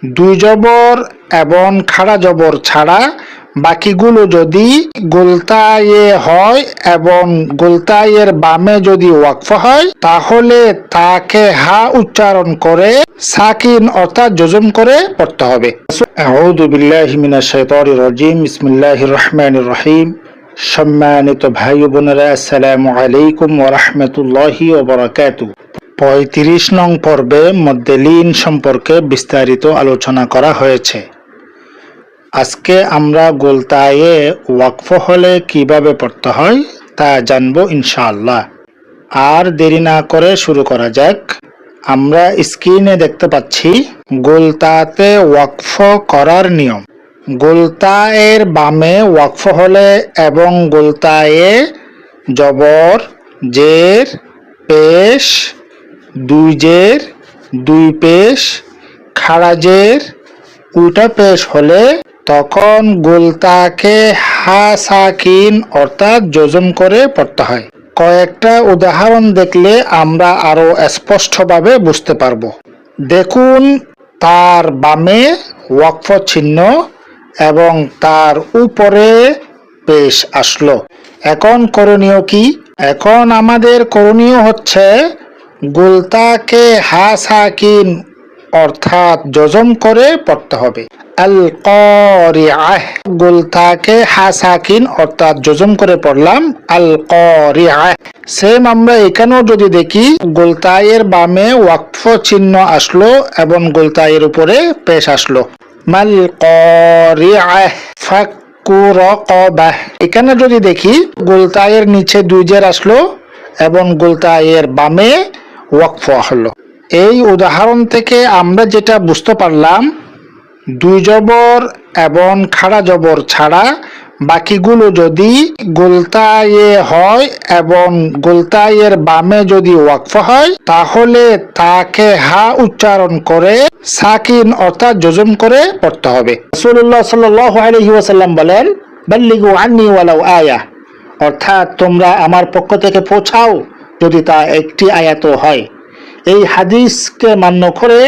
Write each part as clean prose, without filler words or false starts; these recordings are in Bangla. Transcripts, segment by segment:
দুই জবর এবং খাড়া জবর ছাড়া বাকিগুলো যদি গোলতায়ে হয় এবং গোলতায়ের বামে যদি ওয়াকফ হয় তাহলে তাকে হা উচ্চারণ করে সাকিন অর্থাৎ জজম করে পড়তে হবে। আউযু বিল্লাহি মিনাশ শাইতানির রাজিম। বিসমিল্লাহির রহমানির রহিম। সম্মানিত ভাই বোনেরা, আসসালামু আলাইকুম ওয়া রাহমাতুল্লাহি ওয়া বারাকাতুহু। ৩৫ নং পর্বে মধ্যে লিন সম্পর্কে বিস্তারিত আলোচনা করা হয়েছে। আজকে আমরা গোলতায়ে ওয়াকফ হলে কিভাবে পড়তে হয় তা জানবো ইনশাআল্লাহ। আর দেরি না করে শুরু করা যাক। আমরা স্ক্রিনে দেখতে পাচ্ছি গোলতাতে ওয়াকফ করার নিয়ম। গোলতায়ের বামে ওয়াকফ হলে এবং গোলতায়ে জবর, জের, পেশ, দুই জের, দুই পেশ, খাড়া জের, উল্টা পেশ হলে তখন গোলতাকে হা সাকিন অর্থাৎ জজম করে পড়তে হয়। কয়েকটা উদাহরণ দেখলে আমরা আরো স্পষ্টভাবে বুঝতে পারবো। দেখুন, তার বামে ওয়াকফ চিহ্ন এবং তার উপরে পেশ আসলো। এখন করণীয় কি? এখন আমাদের করণীয় হচ্ছে গোলতাকে হা সাকিন অর্থাৎ জজম করে পড়তে হবে। আল কারিআহ, গোলতাকে হা সাকিন অর্থাৎ জজম করে পড়লাম আল কারিআহ। সেম আমরা এখানেও যদি দেখি গোলতায়ের বামে ওয়াকফ চিহ্ন আসলো এবং গোলতায়ের উপরে পেশ আসলো। মাল কারিআহ ফাক্কু রাকাবাহ। এখানে যদি দেখি গোলতায়ের নিচে দুই জের আসলো এবং গোলতায়ের বামে ওয়াকফ হলো। এই উদাহরণ থেকে আমরা যেটা বুঝতে পারলাম, দুই জবর এবং খাড়া জবর ছাড়া বাকিগুলো যদি গোলতায়ে হয় এবং গোলতায়ের বামে যদি ওয়াকফ হয় তাহলে তাকে হা উচ্চারণ করে সাকিন অর্থাৎ জজম করে পড়তে হবে। রাসূলুল্লাহ সাল্লাল্লাহু আলাইহি ওয়াসাল্লাম বলেন, বাল্লিগু আন্নী ওয়ালাউ আয়া, অর্থাৎ তোমরা আমার পক্ষ থেকে পৌঁছাও যদি তা একটি আয়াতও হয়। এই হাদিসকে মান্য করে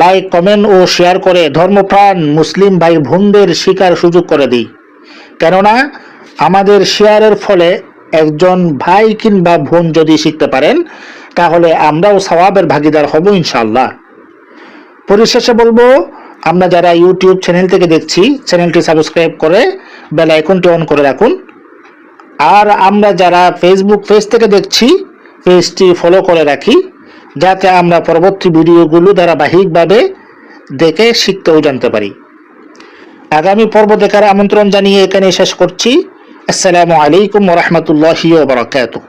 লাইক, কমেন্ট ও শেয়ার করে ধর্মপ্রাণ মুসলিম ভাই বোনদের শিকার সুযোগ করে দিই। কেননা আমাদের শেয়ারের ফলে একজন ভাই কিংবা বোন যদি শিখতে পারেন তাহলে আমরাও সওয়াবের ভাগিদার হব ইনশাআল্লাহ। পরিশেষে বলবো, আমরা যারা ইউটিউব চ্যানেল থেকে দেখছি চ্যানেলটি সাবস্ক্রাইব করে বেল আইকনটি অন করে রাখুন। আর আমরা যারা ফেসবুক পেজ থেকে দেখছি পেজটি ফলো করে রাখি, যাতে আমরা পরবর্তী ভিডিওগুলো ধারাবাহিকভাবে দেখে শিখতেও জানতে পারি। আগামী পর্ব দেখার আমন্ত্রণ জানিয়ে এখানে শেষ করছি। আসসালামু আলাইকুম ওয়া রাহমাতুল্লাহি ওয়া বারাকাতুহু।